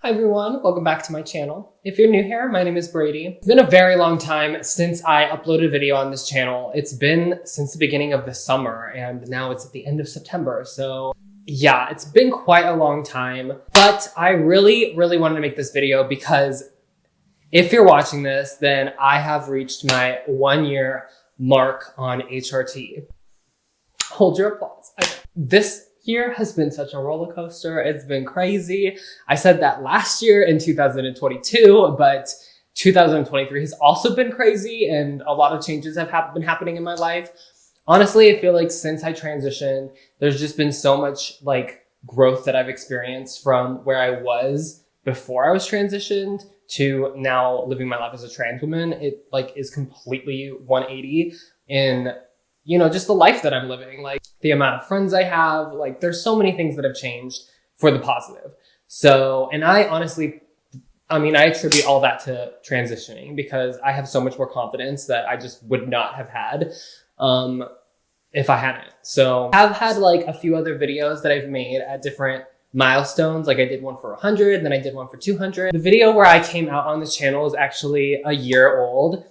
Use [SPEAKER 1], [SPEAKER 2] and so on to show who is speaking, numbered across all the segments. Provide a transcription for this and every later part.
[SPEAKER 1] Hi everyone, welcome back to my channel. If you're new here, my name is Brady. It's been a very long time since I uploaded a video on this channel. It's been since the beginning of the summer and now it's at the end of September. So yeah, it's been quite a long time, but I really wanted to make this video because if you're watching this, then I have reached my 1 year mark on HRT. Hold your applause. This year has been such a roller coaster. It's been crazy. I said that last year in 2022, but 2023 has also been crazy and a lot of changes have been happening in my life. Honestly, I feel like since I transitioned, there's just been so much like growth that I've experienced from where I was before I was transitioned to now living my life as a trans woman. It like is completely 180 in, you know, just the life that I'm living, like the amount of friends I have, like there's so many things that have changed for the positive. So, and I honestly, I attribute all that to transitioning because I have so much more confidence that I just would not have had, if I hadn't. So I've had like a few other videos that I've made at different milestones. Like I did one for 100, then I did one for 200. The video where I came out on this channel is actually a year old.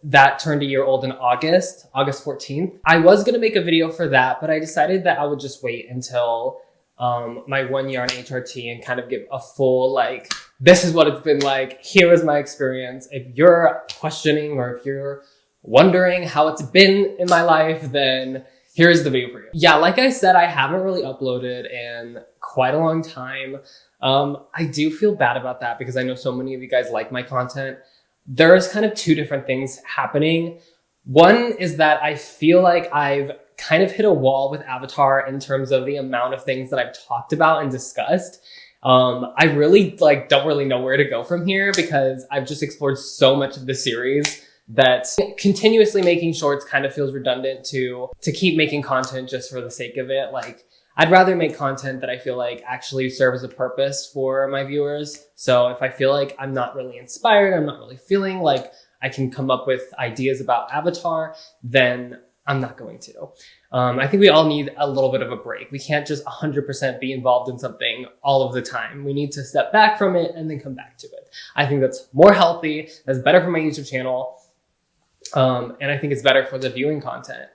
[SPEAKER 1] That turned a year old in August 14th. I was going to make a video for that, but I decided that I would just wait until my 1 year on HRT and kind of give a full, like, this is what it's been like. Here is my experience. If you're questioning or if you're wondering how it's been in my life, then here's the video for you. Yeah, like I said, I haven't really uploaded in quite a long time. I do feel bad about that because I know so many of you guys like my content. There's kind of two different things happening. One is that I feel like I've kind of hit a wall with Avatar in terms of the amount of things that I've talked about and discussed. I really don't really know where to go from here because I've just explored so much of the series that continuously making shorts kind of feels redundant to keep making content just for the sake of it. Like, I'd rather make content that I feel like actually serves a purpose for my viewers. So if I feel like I'm not really inspired, I'm not really feeling like I can come up with ideas about Avatar, then I'm not going to. I think we all need a little bit of a break. We can't just 100% be involved in something all of the time. We need to step back from it and then come back to it. I think that's more healthy, that's better for my YouTube channel, and I think it's better for the viewing content.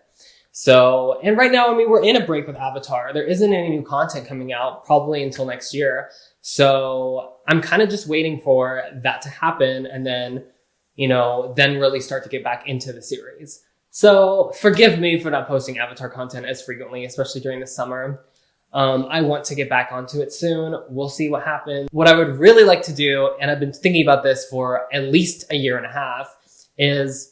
[SPEAKER 1] So, and right now, we're in a break with Avatar. There isn't any new content coming out probably until next year. So I'm kind of just waiting for that to happen and then, then really start to get back into the series. So forgive me for not posting Avatar content as frequently, especially during the summer. I want to get back onto it soon. We'll see what happens. What I would really like to do, and I've been thinking about this for at least a year and a half, is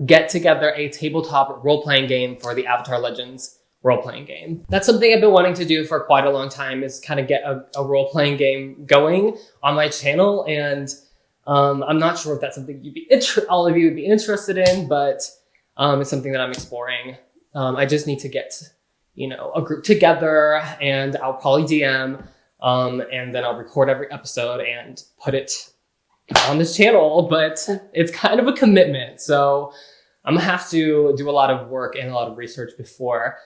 [SPEAKER 1] get together a tabletop role-playing game for the Avatar Legends role-playing game. That's something I've been wanting to do for quite a long time, is kind of get a role-playing game going on my channel. And I'm not sure if that's something all of you would be interested in, but it's something that I'm exploring. I just need to get, a group together and I'll probably DM and then I'll record every episode and put it on this channel, but it's kind of a commitment. So I'm gonna have to do a lot of work and a lot of research before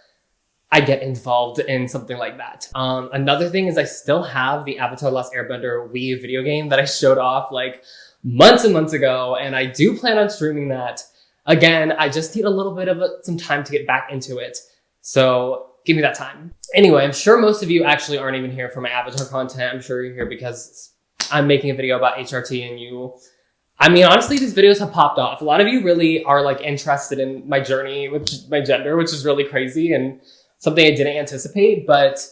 [SPEAKER 1] I get involved in something like that. Another thing is I still have the Avatar Last Airbender Wii video game that I showed off like months and months ago, and I do plan on streaming that. Again, I just need a little bit of some time to get back into it. So give me that time. Anyway, I'm sure most of you actually aren't even here for my Avatar content. I'm sure you're here because I'm making a video about HRT and honestly, these videos have popped off. A lot of you really are like interested in my journey with my gender, which is really crazy and something I didn't anticipate, but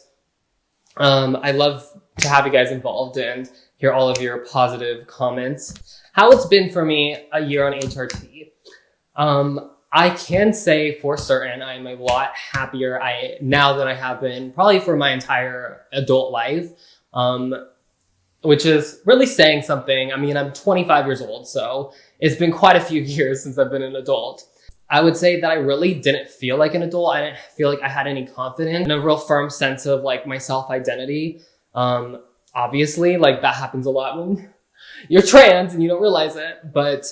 [SPEAKER 1] I love to have you guys involved and hear all of your positive comments. How it's been for me a year on HRT. I can say for certain I'm a lot happier now than I have been probably for my entire adult life. Which is really saying something. I'm 25 years old, so it's been quite a few years since I've been an adult. I would say that I really didn't feel like an adult. I didn't feel like I had any confidence and a real firm sense of like my self-identity. Obviously, like that happens a lot when you're trans and you don't realize it. But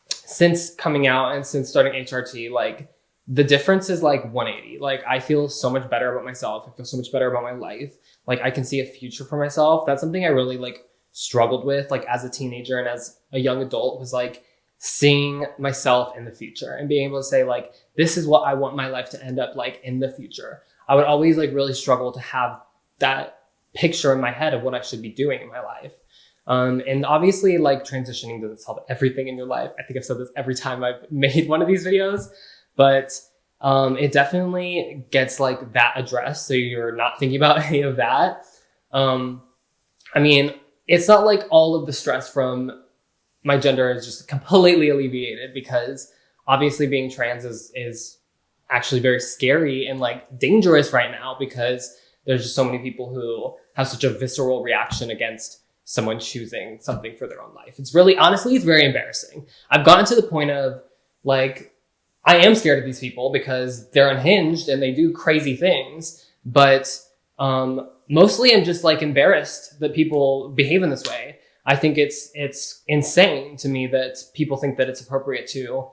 [SPEAKER 1] since coming out and since starting HRT, like the difference is like 180. Like I feel so much better about myself. I feel so much better about my life. like I can see a future for myself. That's something I really like struggled with, like as a teenager and as a young adult, was like seeing myself in the future and being able to say like, this is what I want my life to end up like in the future. I would always like really struggle to have that picture in my head of what I should be doing in my life. And obviously like transitioning doesn't solve everything in your life. I think I've said this every time I've made one of these videos, but it definitely gets like that addressed. So you're not thinking about any of that. I mean, it's not like all of the stress from my gender is just completely alleviated, because obviously being trans is actually very scary and like dangerous right now, because there's just so many people who have such a visceral reaction against someone choosing something for their own life. It's really, honestly, it's very embarrassing. I've gotten to the point of like, I am scared of these people because they're unhinged and they do crazy things, but mostly I'm just like embarrassed that people behave in this way. I think it's insane to me that people think that it's appropriate to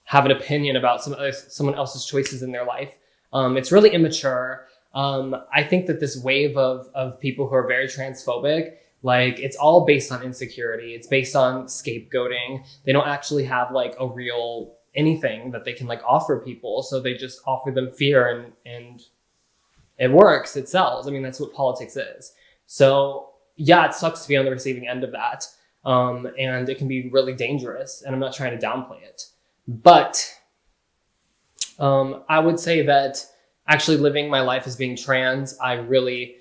[SPEAKER 1] have an opinion about someone else's choices in their life. It's really immature. I think that this wave of people who are very transphobic, like it's all based on insecurity. It's based on scapegoating. They don't actually have like a real anything that they can like offer people. So they just offer them fear, and it works, it sells. I mean, that's what politics is. So yeah, it sucks to be on the receiving end of that. And it can be really dangerous, and I'm not trying to downplay it. But I would say that actually living my life as being trans, I really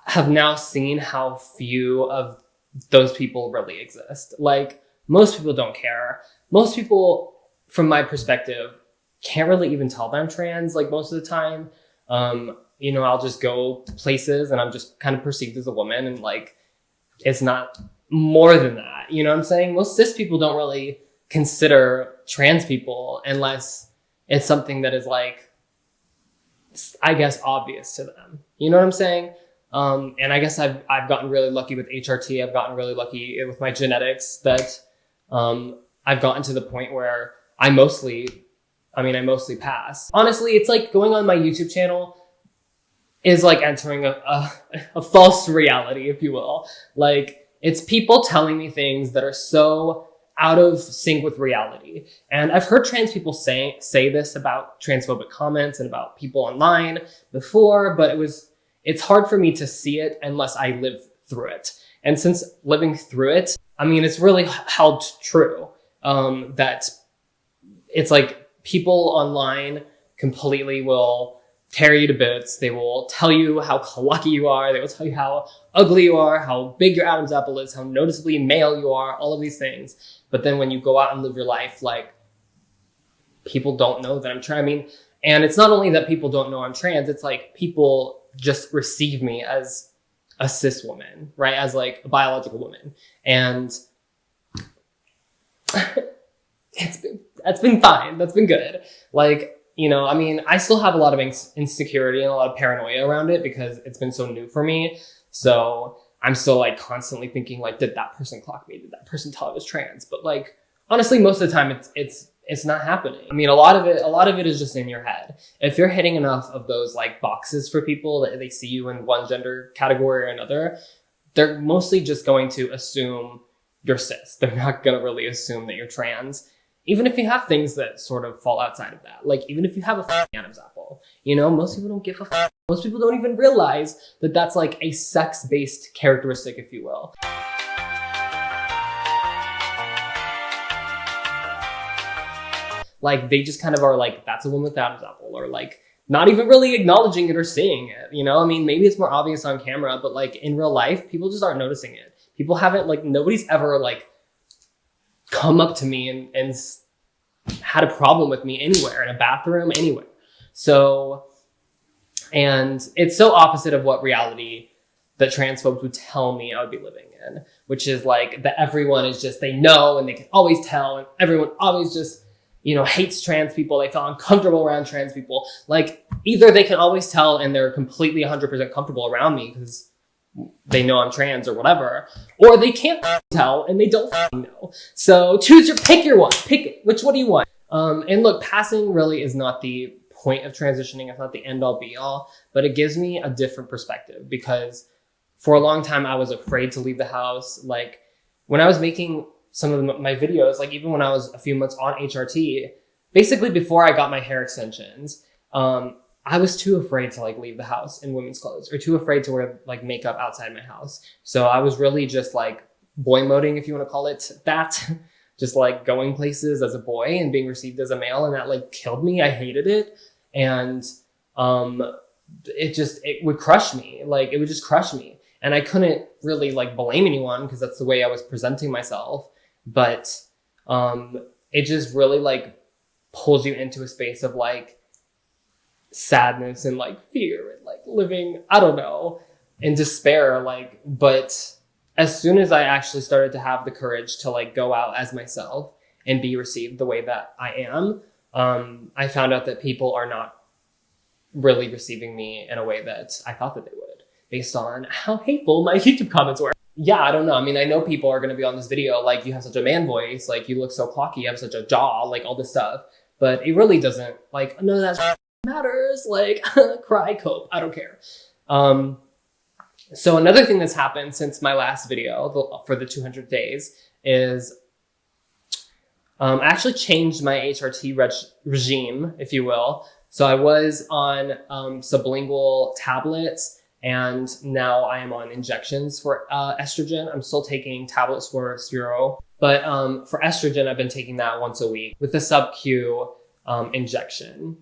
[SPEAKER 1] have now seen how few of those people really exist. Like, most people don't care. Most people, from my perspective, can't really even tell that I'm trans, like most of the time. You know, I'll just go places and I'm just kind of perceived as a woman, and like, it's not more than that. You know what I'm saying? Most cis people don't really consider trans people unless it's something that is like, I guess, obvious to them. You know what I'm saying? And I guess I've gotten really lucky with HRT. I've gotten really lucky with my genetics that I've gotten to the point where I mostly pass. Honestly, it's like going on my YouTube channel is like entering a false reality, if you will. Like, it's people telling me things that are so out of sync with reality. And I've heard trans people say this about transphobic comments and about people online before, but it's hard for me to see it unless I live through it. And since living through it, I mean, it's really held true, that it's like people online completely will tear you to bits. They will tell you how lucky you are. They will tell you how ugly you are, how big your Adam's apple is, how noticeably male you are, all of these things. But then when you go out and live your life, like, people don't know that I'm trans. I mean, and it's not only that people don't know I'm trans, it's like people just receive me as a cis woman, right? As like a biological woman. And that's been fine. That's been good. Like, you know, I mean, I still have a lot of insecurity and a lot of paranoia around it because it's been so new for me. So I'm still like constantly thinking like, did that person clock me? Did that person tell I was trans? But like, honestly, most of the time it's not happening. I mean, a lot of it is just in your head. If you're hitting enough of those like boxes for people that they see you in one gender category or another, they're mostly just going to assume you're cis. They're not going to really assume that you're trans. Even if you have things that sort of fall outside of that. Like, even if you have a Adam's apple, you know, most people don't give a f. Most people don't even realize that that's like a sex-based characteristic, if you will. Like, they just kind of are like, that's a woman with Adam's apple, or like, not even really acknowledging it or seeing it, you know? I mean, maybe it's more obvious on camera, but like in real life, people just aren't noticing it. People haven't, like, nobody's ever like come up to me and had a problem with me anywhere, in a bathroom, anywhere. So, and it's so opposite of what reality that trans folks would tell me I would be living in, which is like that everyone is just, they know and they can always tell, and everyone always just, you know, hates trans people. They feel uncomfortable around trans people. Like, either they can always tell and they're completely 100% comfortable around me because they know I'm trans or whatever, or they can't tell and they don't know. So pick your one. Pick it. Which one do you want? And look, passing really is not the point of transitioning. It's not the end all be all, but it gives me a different perspective because for a long time I was afraid to leave the house. Like when I was making some of my videos, like even when I was a few months on HRT, basically before I got my hair extensions, I was too afraid to like leave the house in women's clothes or too afraid to wear like makeup outside my house. So I was really just like boy moding, if you want to call it that, just like going places as a boy and being received as a male. And that like killed me. I hated it. And, it would crush me. Like it would just crush me. And I couldn't really like blame anyone because that's the way I was presenting myself. But, it just really like pulls you into a space of like sadness and like fear and like living, I don't know, in despair. Like, but as soon as I actually started to have the courage to like go out as myself and be received the way that I am, I found out that people are not really receiving me in a way that I thought that they would, based on how hateful my YouTube comments were. Yeah, I don't know. I mean, I know people are going to be on this video like, you have such a man voice, like you look so clocky, you have such a jaw, like all this stuff. But it really doesn't, like, none of that matters. Like, cry, cope, I don't care. So another thing that's happened since my last video for the 200 days is I actually changed my HRT regime, if you will. So I was on sublingual tablets, and now I am on injections for estrogen. I'm still taking tablets for Spiro, but for estrogen, I've been taking that once a week with the sub-Q injection.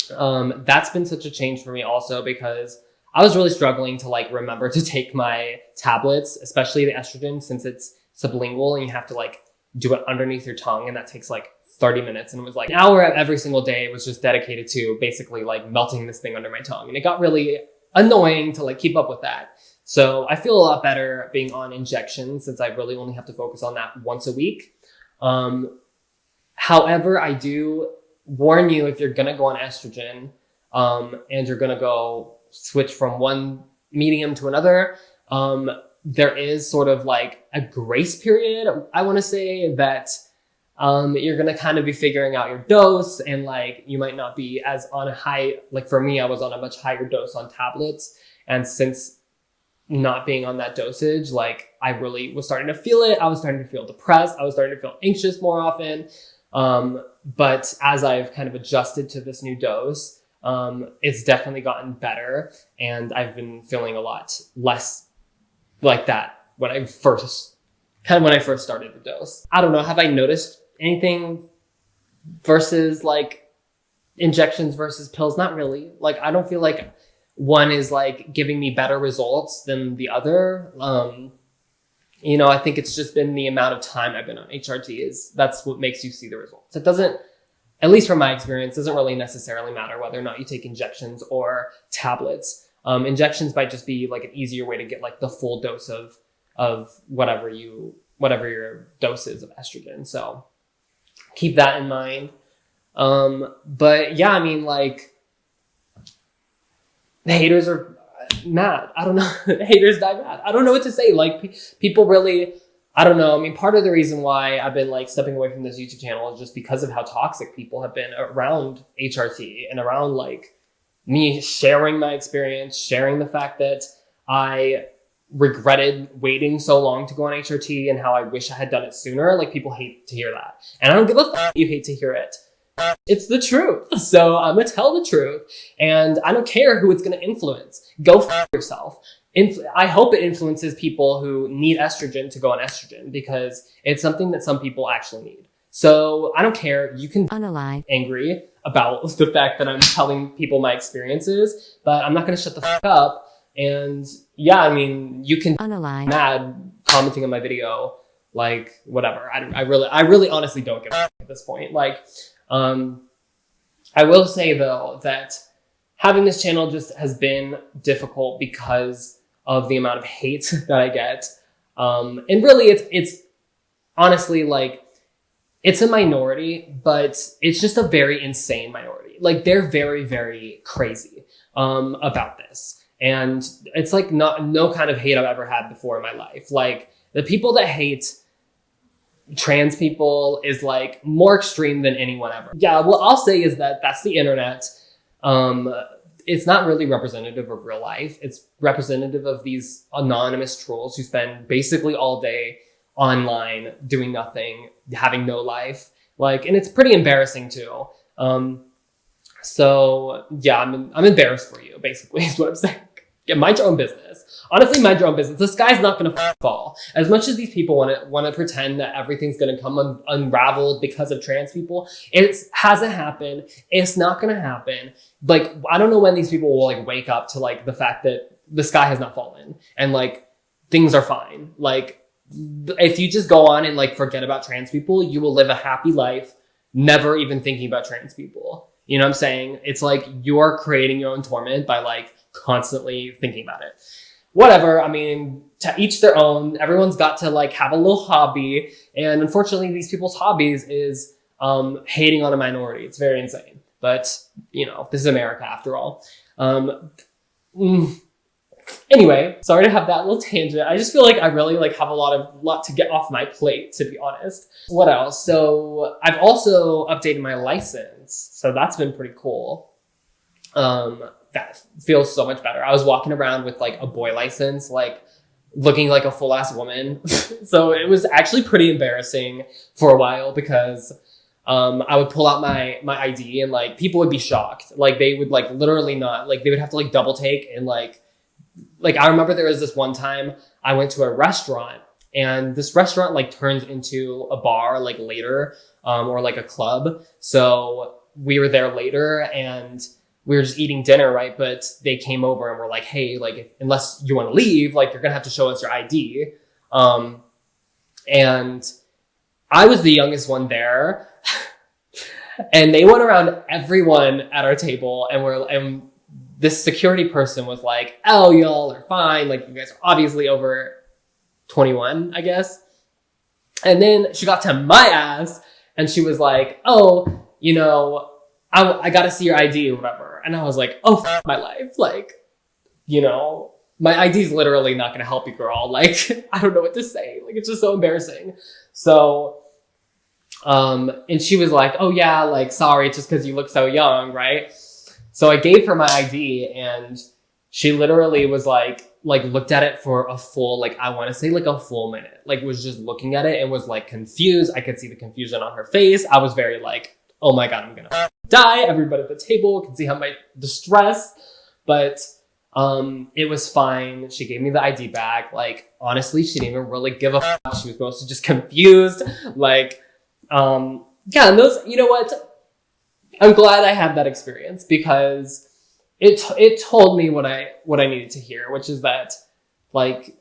[SPEAKER 1] That's been such a change for me also because I was really struggling to like remember to take my tablets, especially the estrogen, since it's sublingual and you have to like do it underneath your tongue, and that takes like 30 minutes. And it was like an hour of every single day was just dedicated to basically like melting this thing under my tongue. And it got really annoying to like keep up with that. So I feel a lot better being on injections since I really only have to focus on that once a week. However, I do warn you, if you're going to go on estrogen, and you're going to go switch from one medium to another, there is sort of like a grace period. I want to say that you're going to kind of be figuring out your dose, and like you might not be as on a high, like for me, I was on a much higher dose on tablets. And since not being on that dosage, like I really was starting to feel it. I was starting to feel depressed. I was starting to feel anxious more often. But as I've kind of adjusted to this new dose, it's definitely gotten better, and I've been feeling a lot less like that when I first started the dose. I don't know. Have I noticed anything versus like injections versus pills? Not really. Like, I don't feel like one is like giving me better results than the other. You know, I think it's just been the amount of time I've been on HRT that's what makes you see the results. It doesn't, at least from my experience, doesn't really necessarily matter whether or not you take injections or tablets. Injections might just be like an easier way to get like the full dose of whatever your dose is of estrogen. So keep that in mind. But yeah, I mean, like, the haters are mad. I don't know. Haters die mad. I don't know what to say. Like, people really, I don't know. I mean, part of the reason why I've been like stepping away from this YouTube channel is just because of how toxic people have been around HRT and around like me sharing my experience, sharing the fact that I regretted waiting so long to go on HRT and how I wish I had done it sooner. Like, people hate to hear that. And I don't give a fuck you hate to hear it. It's the truth. So I'm going to tell the truth, and I don't care who it's going to influence. Go f yourself. I hope it influences people who need estrogen to go on estrogen, because it's something that some people actually need. So I don't care. You can be angry about the fact that I'm telling people my experiences, but I'm not going to shut the fuck up. And yeah, I mean, you can mad commenting on my video, like whatever. I really honestly don't give a fuck at this point. Like, I will say though that having this channel just has been difficult because of the amount of hate that I get. And really it's honestly like, it's a minority, but it's just a very insane minority. Like, they're very, very crazy, about this. And it's like no kind of hate I've ever had before in my life. Like, the people that hate trans people is like more extreme than anyone ever. Yeah, what I'll say is that that's the internet. It's not really representative of real life. It's representative of these anonymous trolls who spend basically all day online doing nothing, having no life. Like, and it's pretty embarrassing too. So yeah, I'm embarrassed for you, basically, is what I'm saying. Yeah, mind your own business. Honestly, mind your own business. The sky's not gonna fall. As much as these people want to pretend that everything's gonna come unraveled because of trans people, it hasn't happened. It's not gonna happen. Like, I don't know when these people will like wake up to like the fact that the sky has not fallen and like things are fine. Like, if you just go on and like forget about trans people, you will live a happy life, never even thinking about trans people. You know what I'm saying? It's like you're creating your own torment by like constantly thinking about it. Whatever. I mean, to each their own. Everyone's got to like have a little hobby. And unfortunately, these people's hobbies is hating on a minority. It's very insane. But, you know, this is America after all. Anyway, sorry to have that little tangent. I just feel like I really like have a lot to get off my plate, to be honest. What else? So I've also updated my license. So that's been pretty cool. That feels so much better. I was walking around with like a boy license, like looking like a full ass woman. So it was actually pretty embarrassing for a while because I would pull out my ID and like people would be shocked. Like they would like literally not, like they would have to like double take and like I remember there was this one time I went to a restaurant and this restaurant like turns into a bar like later, or like a club. So we were there later and we were just eating dinner, right? But they came over and were like, hey, like, unless you want to leave, like, you're going to have to show us your ID. And I was the youngest one there. And they went around everyone at our table and this security person was like, oh, y'all are fine. Like, you guys are obviously over 21, I guess. And then she got to my ass and she was like, oh, you know, I got to see your ID or whatever. And I was like, oh, f my life. Like, you know, my ID is literally not going to help you, girl. Like, I don't know what to say. Like, it's just so embarrassing. So, and she was like, oh yeah, like, sorry, it's just because you look so young, right? So I gave her my ID and she literally was like looked at it for a full, like, I want to say like a full minute, like was just looking at it and was like confused. I could see the confusion on her face. I was very like, oh my God, I'm going to die. Everybody at the table can see how my distress, but, it was fine. She gave me the ID back. Like, honestly, she didn't even really give a fuck. She was mostly just confused. Like, yeah, and those, you know what? I'm glad I had that experience because it told me what I needed to hear, which is that, like,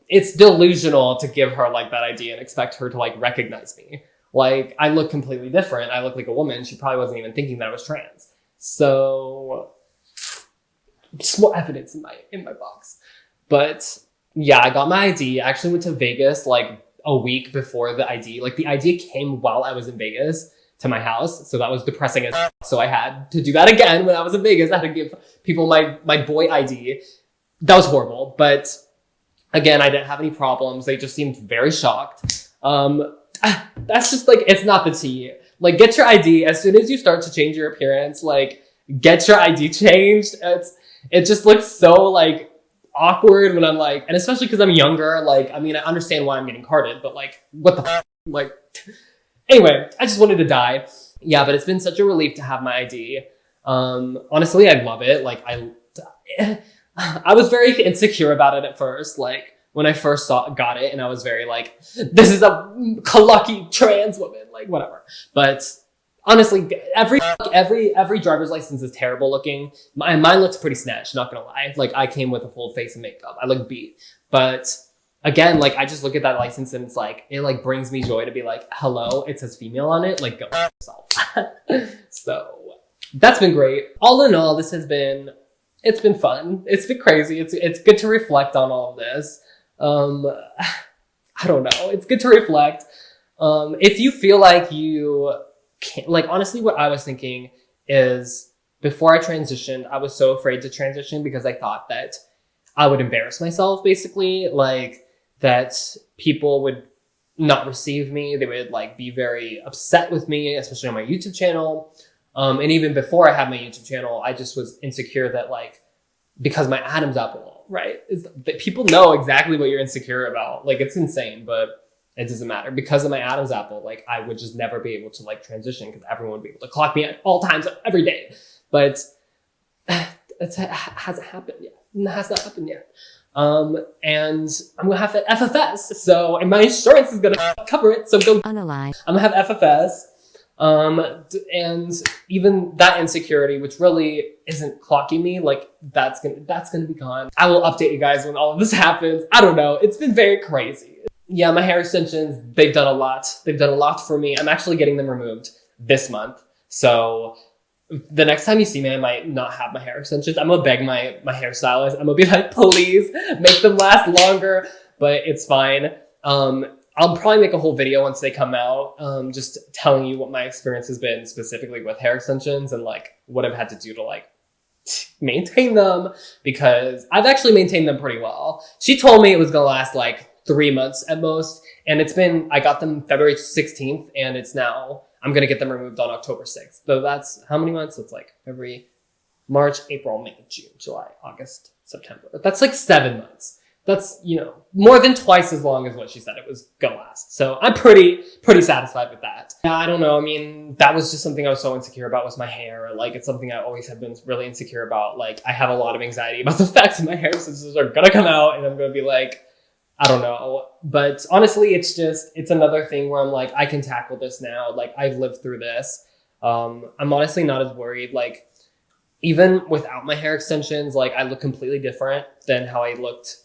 [SPEAKER 1] it's delusional to give her like that ID and expect her to like recognize me. Like, I look completely different. I look like a woman. She probably wasn't even thinking that I was trans. So just more evidence in my box. But yeah, I got my ID. I actually went to Vegas like a week before the ID. Like, the ID came while I was in Vegas to my house. So that was depressing as so I had to do that again when I was in Vegas. I had to give people my boy ID. That was horrible. But again, I didn't have any problems. They just seemed very shocked. That's just like, it's not the tea. Like, get your ID as soon as you start to change your appearance. Like, get your ID changed. It just looks so like awkward when I'm like, and especially because I'm younger. Like, I mean, I understand why I'm getting carded, but like, what the f? Like, anyway, I just wanted to die. Yeah, but it's been such a relief to have my ID. Honestly, I love it. Like, I was very insecure about it at first. Like, when I first got it, and I was very like, this is a lucky trans woman, like, whatever. But honestly, every driver's license is terrible looking. Mine looks pretty snatched, not gonna lie. Like, I came with a full face of makeup. I look beat. But again, like, I just look at that license and it's like, it like brings me joy to be like, hello, it says female on it. Like, go f yourself. So that's been great. All in all, it's been fun. It's been crazy. It's good to reflect on all of this. I don't know. It's good to reflect. If you feel like you can't, like, honestly, what I was thinking is before I transitioned, I was so afraid to transition because I thought that I would embarrass myself, basically, like that people would not receive me. They would like be very upset with me, especially on my YouTube channel. And even before I had my YouTube channel, I just was insecure that like, because my Adam's apple, right? That people know exactly what you're insecure about. Like, it's insane, but it doesn't matter. Because of my Adam's apple, like, I would just never be able to like transition because everyone would be able to clock me at all times every day. But it hasn't happened yet. It has not happened yet. And I'm gonna have FFS. So, and my insurance is gonna cover it. So go
[SPEAKER 2] unalive.
[SPEAKER 1] I'm gonna have FFS. And even that insecurity, which really isn't clocking me, like that's gonna be gone. I will update you guys when all of this happens. I don't know. It's been very crazy. Yeah, my hair extensions, they've done a lot. They've done a lot for me. I'm actually getting them removed this month. So the next time you see me, I might not have my hair extensions. I'm gonna beg my hairstylist. I'm gonna be like, please make them last longer, but it's fine. I'll probably make a whole video once they come out, just telling you what my experience has been specifically with hair extensions and like what I've had to do to like maintain them, because I've actually maintained them pretty well. She told me it was gonna last like 3 months at most, and I got them February 16th, and I'm gonna get them removed on October 6th. So that's how many months? It's like February, March, April, May, June, July, August, September. That's like 7 months. That's, more than twice as long as what she said it was gonna last. So I'm pretty satisfied with that. Yeah, I don't know. I mean, that was just something I was so insecure about, was my hair. Like, it's something I always have been really insecure about. Like, I have a lot of anxiety about the fact that my hair scissors are gonna come out and I'm gonna be like, I don't know. But honestly, it's another thing where I'm like, I can tackle this now. Like, I've lived through this. I'm honestly not as worried. Like, even without my hair extensions, like, I look completely different than how I looked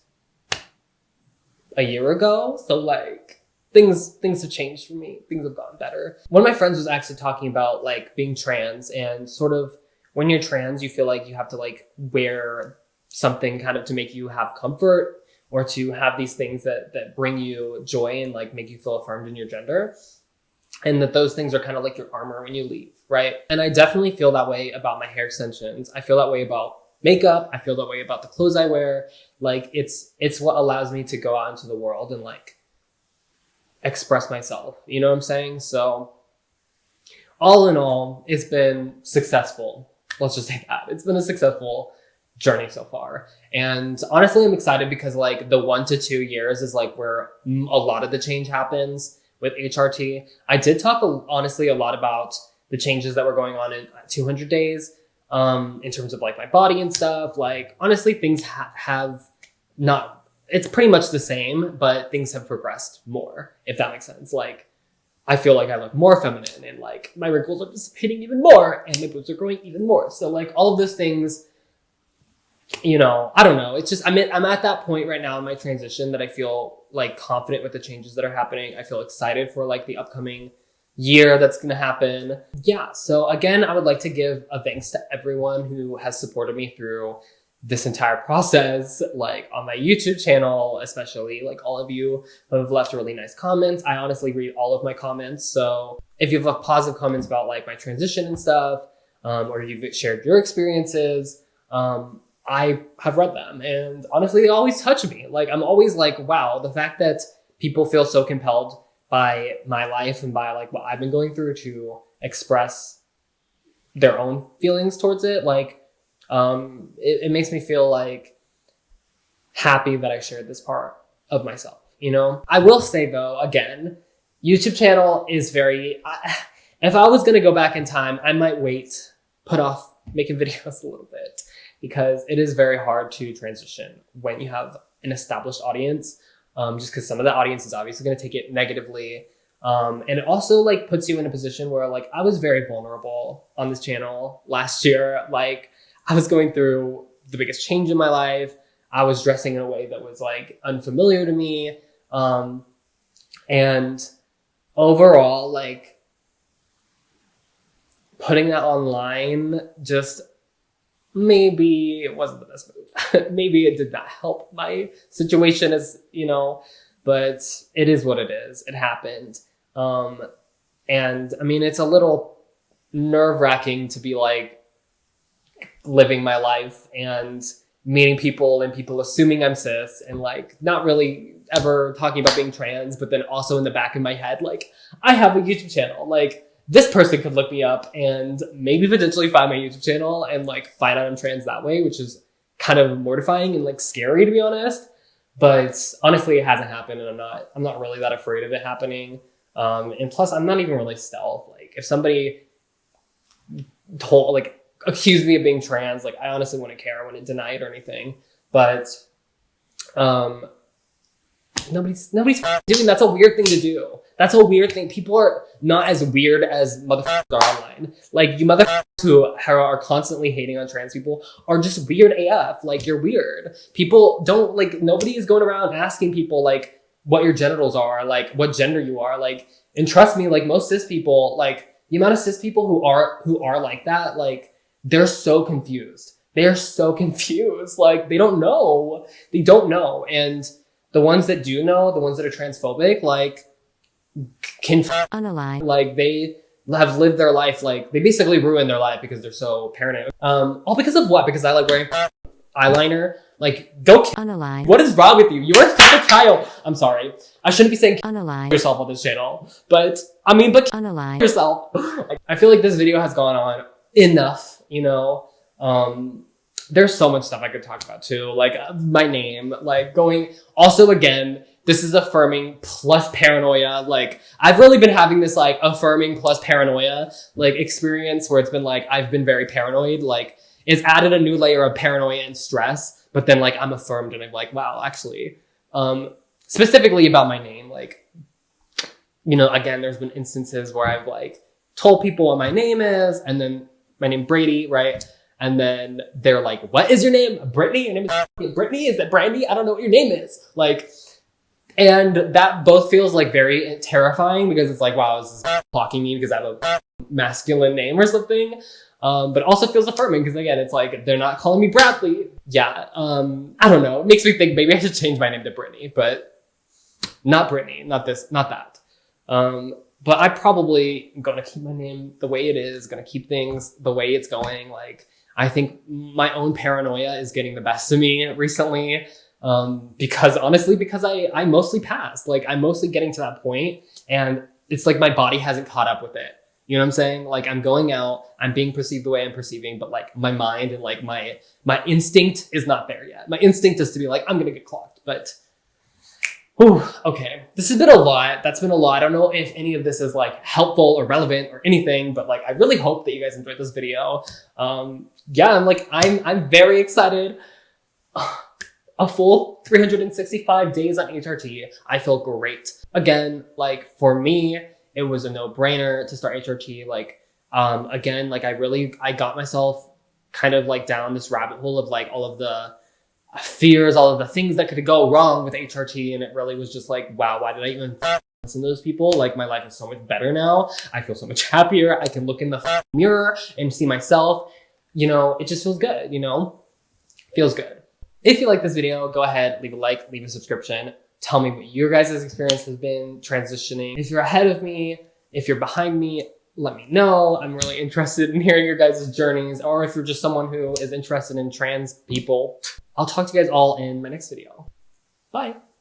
[SPEAKER 1] a year ago. So like things have changed for me. Things have gotten better. One of my friends was actually talking about like being trans, and sort of when you're trans, you feel like you have to like wear something kind of to make you have comfort, or to have these things that bring you joy and like make you feel affirmed in your gender. And that those things are kind of like your armor when you leave, right? And I definitely feel that way about my hair extensions. I feel that way about makeup. I feel that way about the clothes I wear. Like, it's what allows me to go out into the world and like express myself. You know what I'm saying? So all in all, it's been successful. Let's just say that. It's been a successful journey so far. And honestly, I'm excited because like the 1 to 2 years is like where a lot of the change happens with HRT. I did talk honestly a lot about the changes that were going on in 200 days. In terms of like my body and stuff. Like, honestly, things have not, it's pretty much the same, but things have progressed more, if that makes sense. Like, I feel like I look more feminine, and like my wrinkles are dissipating even more, and my boobs are growing even more. So like all of those things, I don't know. It's just, I'm at that point right now in my transition that I feel like confident with the changes that are happening. I feel excited for like the upcoming year that's going to happen. Yeah. So again, I would like to give a thanks to everyone who has supported me through this entire process, like on my YouTube channel, especially like all of you who have left really nice comments. I honestly read all of my comments. So if you have positive comments about like my transition and stuff, or you've shared your experiences, I have read them, and honestly, they always touch me. Like, I'm always like, wow, the fact that people feel so compelled by my life and by like what I've been going through to express their own feelings towards it. Like, it makes me feel like happy that I shared this part of myself, I will say though, again, YouTube channel is if I was going to go back in time, I might put off making videos a little bit, because it is very hard to transition when you have an established audience. Just because some of the audience is obviously going to take it negatively. And it also like puts you in a position where like I was very vulnerable on this channel last year. Like, I was going through the biggest change in my life. I was dressing in a way that was like unfamiliar to me. And overall, like putting that online, just maybe it wasn't the best move. Maybe it did not help my situation, but it is what it is. It happened. And I mean, it's a little nerve-wracking to be like living my life and meeting people and people assuming I'm cis and like not really ever talking about being trans, but then also in the back of my head, like I have a YouTube channel. Like this person could look me up and maybe potentially find my YouTube channel and like find out I'm trans that way, which is kind of mortifying and like scary to be honest. But honestly, it hasn't happened and I'm not really that afraid of it happening. And plus I'm not even really stealth. Like if somebody accused me of being trans, like I honestly wouldn't care, I wouldn't deny it or anything. But nobody's doing. That's a weird thing to do. That's a weird thing. People are not as weird as motherfuckers are online. Like you motherfuckers who are constantly hating on trans people are just weird AF. Like you're weird. People don't like, nobody is going around asking people like what your genitals are, like what gender you are. Like, and trust me, like most cis people, like the amount of cis people who are like that, like they're so confused. They are so confused. Like they don't know. They don't know. And the ones that do know, the ones that are transphobic, like can unaligned. Like they have lived their life, like they basically ruined their life because they're so paranoid. All because of what? Because I like wearing eyeliner. Like go unaligned. What is wrong with you? You are such a child. I'm sorry. I shouldn't be saying unaligned yourself on this channel, but I mean, but unaligned yourself. I feel like this video has gone on enough, you know. There's so much stuff I could talk about too, like my name, like going, also again, this is affirming plus paranoia. Like I've really been having this like affirming plus paranoia, like experience where it's been like, I've been very paranoid. Like it's added a new layer of paranoia and stress, but then like I'm affirmed and I'm like, wow, actually, specifically about my name, like, you know, again, there's been instances where I've like told people what my name is and then my name Brady, right? And then they're like, what is your name? Brittany? Your name is Brittany? Is that Brandy? I don't know what your name is. Like, and that both feels like very terrifying because it's like, wow, is this blocking me because I have a masculine name or something? But also feels affirming because again, it's like, they're not calling me Bradley. Yeah. I don't know. It makes me think maybe I should change my name to Brittany, but not Brittany, not this, not that. But I probably am going to keep my name the way it is, going to keep things the way it's going. Like, I think my own paranoia is getting the best of me recently. Because honestly, because I mostly passed, like I'm mostly getting to that point and it's like my body hasn't caught up with it. You know what I'm saying? Like I'm going out, I'm being perceived the way I'm perceiving, but like my mind and like my instinct is not there yet. My instinct is to be like, I'm going to get clocked, but whew, okay. This has been a lot. That's been a lot. I don't know if any of this is like helpful or relevant or anything, but like, I really hope that you guys enjoyed this video. Yeah, I'm very excited. A full 365 days on HRT. I feel great. Again, like for me, it was a no-brainer to start HRT. Like, again, like I got myself kind of like down this rabbit hole of like all of the fears, all of the things that could go wrong with HRT. And it really was just like, wow, why did I even listen to those people? Like my life is so much better now. I feel so much happier. I can look in the mirror and see myself. You know, it just feels good, you know? Feels good. If you like this video, go ahead, leave a like, leave a subscription. Tell me what your guys' experience has been transitioning. If you're ahead of me, if you're behind me, let me know. I'm really interested in hearing your guys' journeys, or if you're just someone who is interested in trans people. I'll talk to you guys all in my next video. Bye.